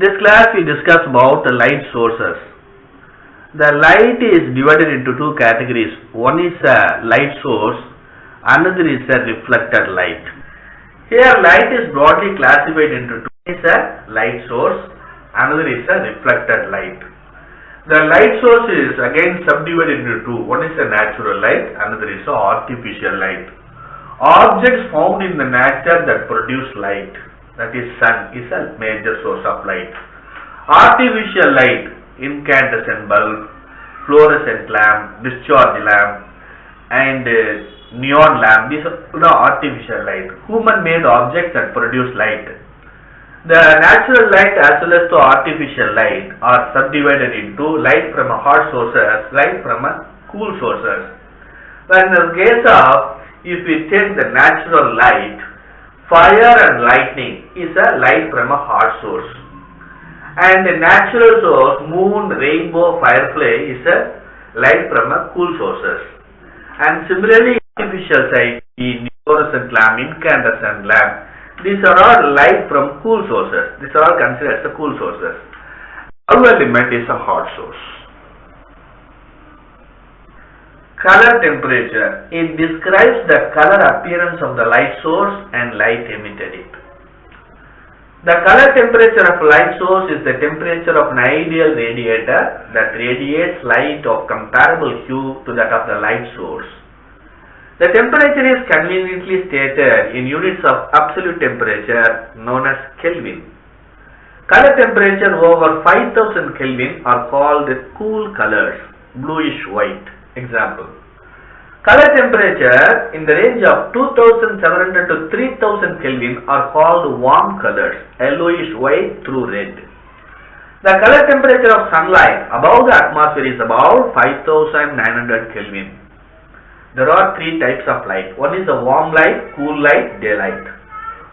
This class we discuss about the light sources. The light is divided into two categories. One is a light source, another is a reflected light. Here light is broadly classified into two. One is a light source, another is a reflected light. The light source is again subdivided into two. One is a natural light, another is a artificial light. Objects found in the nature that produce light, that is sun, is a major source of light. Artificial light, incandescent bulb, fluorescent lamp, discharge lamp, and neon lamp, these are the artificial light. Human-made objects that produce light. The natural light as well as the artificial light are subdivided into light from a hot sources, light from a cool sources. But in the case of, if we take the natural light, fire and lightning is a light from a hot source. And the natural source, moon, rainbow, firefly is a light from a cool sources. And similarly, artificial light, the fluorescent lamp, incandescent lamp, these are all light from cool sources. These are all considered as the cool sources. Our element is a hot source. Color temperature. It describes the color appearance of the light source and light emitted it. The color temperature of light source is the temperature of an ideal radiator that radiates light of comparable hue to that of the light source. The temperature is conveniently stated in units of absolute temperature known as Kelvin. Color temperature over 5000 Kelvin are called cool colors, bluish white. Example. Color temperature in the range of 2700 to 3000 Kelvin are called warm colors, yellowish white through red. The color temperature of sunlight above the atmosphere is about 5900 Kelvin. There are three types of light. One is the warm light, cool light, daylight.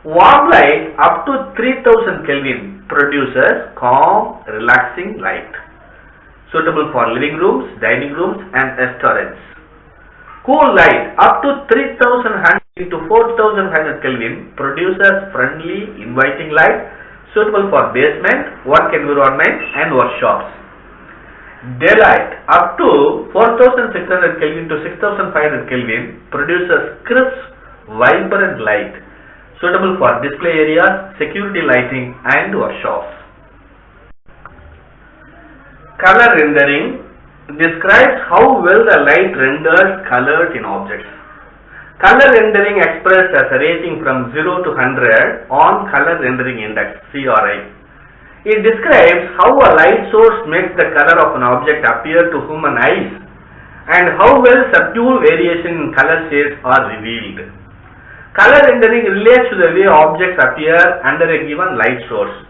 Warm light up to 3000 Kelvin produces calm, relaxing light, suitable for living rooms, dining rooms and restaurants. Cool light up to 3100 to 4500 Kelvin produces friendly, inviting light, suitable for basement, work environment and workshops. Daylight up to 4600 Kelvin to 6500 Kelvin produces crisp, vibrant light, suitable for display areas, security lighting and workshops. Color rendering describes how well the light renders colors in objects. Color rendering expressed as a rating from 0 to 100 on Color Rendering Index, CRI. It describes how a light source makes the color of an object appear to human eyes and how well subtle variation in color shades are revealed. Color rendering relates to the way objects appear under a given light source.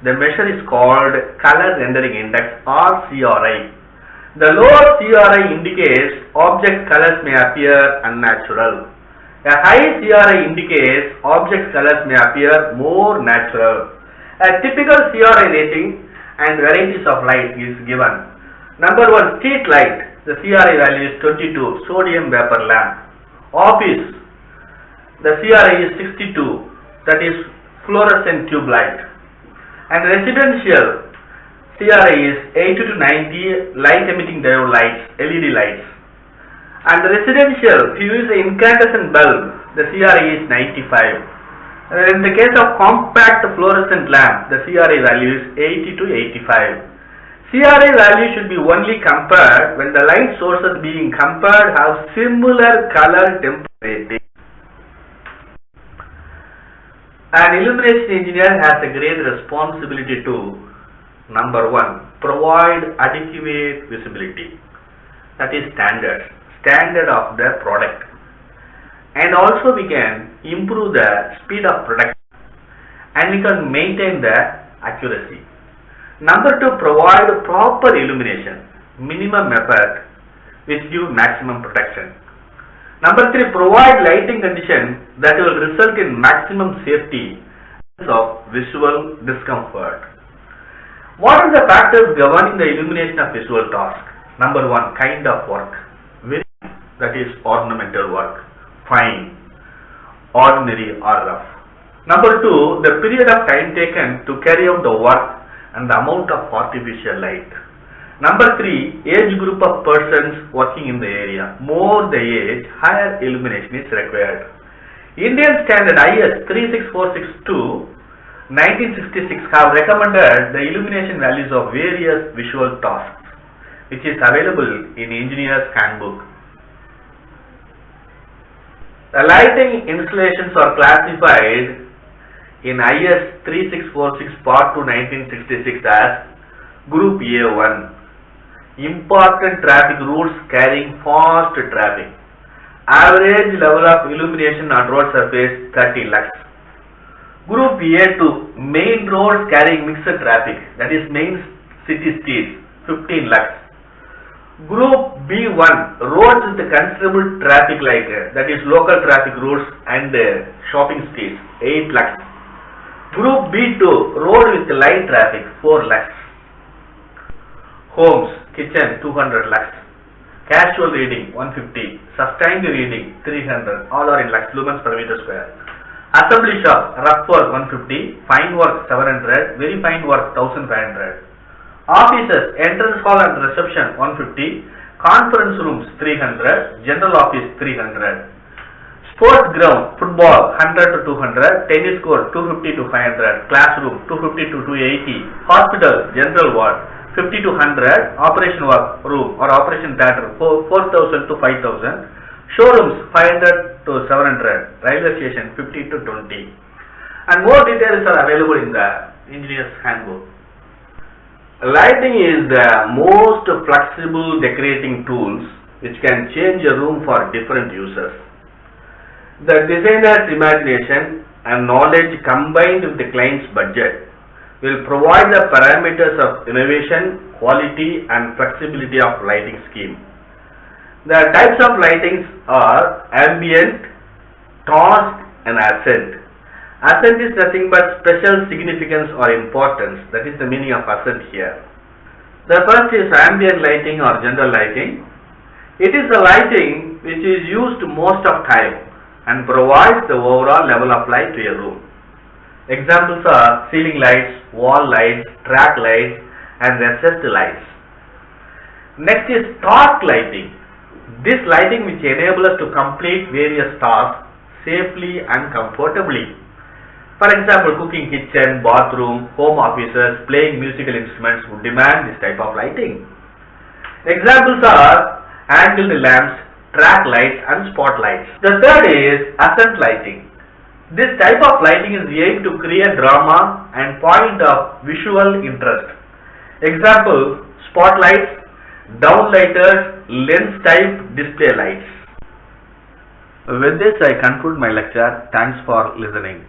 The measure is called Color Rendering Index or CRI. The lower CRI indicates object colors may appear unnatural. A high CRI indicates object colors may appear more natural. A typical CRI rating and varieties of light is given. Number 1, street light. The CRI value is 22, sodium vapor lamp. Office, the CRI is 62, that is fluorescent tube light. And residential, CRI is 80 to 90, light emitting diode lights, LED lights. And residential, if you use an incandescent bulb, the CRI is 95. In the case of compact fluorescent lamp, the CRI value is 80 to 85. CRI value should be only compared when the light sources being compared have similar color temperature. An illumination engineer has a great responsibility to, number 1, provide adequate visibility, that is standard of the product. And also we can improve the speed of production and we can maintain the accuracy. Number 2, provide proper illumination, minimum effort which give maximum protection. Number 3, provide lighting conditions that will result in maximum safety of visual discomfort. What are the factors governing the illumination of visual task? Number 1, kind of work, that is ornamental work, fine, ordinary or rough. Number 2, the period of time taken to carry out the work and the amount of artificial light. Number 3, age group of persons working in the area. More the age, higher illumination is required. Indian Standard IS 36462 1966 have recommended the illumination values of various visual tasks, which is available in Engineer's Handbook. The lighting installations are classified in IS 3646 Part 2 1966 as Group A1, important traffic routes carrying fast traffic. Average level of illumination on road surface 30 lux. Group A2, main roads carrying mixed traffic, that is main city streets 15 lux. Group B1, roads with considerable traffic like that is local traffic routes and shopping streets 8 lux. Group B2, road with light traffic 4 lux. Homes, kitchen 200 lux. Casual reading 150, sustained reading 300, all are in lux lumens per meter square. Assembly shop, rough work 150, fine work 700, very fine work 1500. Offices, entrance hall and reception 150, conference rooms 300, general office 300. Sports ground, football 100 to 200, tennis court 250 to 500, classroom 250 to 280, hospital, general ward 50 to 100, operation work room or operation theatre 4,000 to 5,000, showrooms 500 to 700, railway station 50 to 20. And more details are available in the Engineer's Handbook. Lighting is the most flexible decorating tools which can change a room for different uses. The designer's imagination and knowledge combined with the client's budget will provide the parameters of innovation, quality and flexibility of lighting scheme. The types of lightings are ambient, tossed and ascent. Ascent is nothing but special significance or importance. That is the meaning of ascent here. The first is ambient lighting or general lighting. It is the lighting which is used most of time and provides the overall level of light to a room. Examples are ceiling lights, wall lights, track lights and recessed lights. Next is task lighting. This lighting which enables us to complete various tasks safely and comfortably. For example, cooking kitchen, bathroom, home offices, playing musical instruments would demand this type of lighting. Examples are angled lamps, track lights and spotlights. The third is ascent lighting. This type of lighting is aimed to create drama and point of visual interest. Example, spotlights, downlighters, lens type display lights. With this I conclude my lecture. Thanks for listening.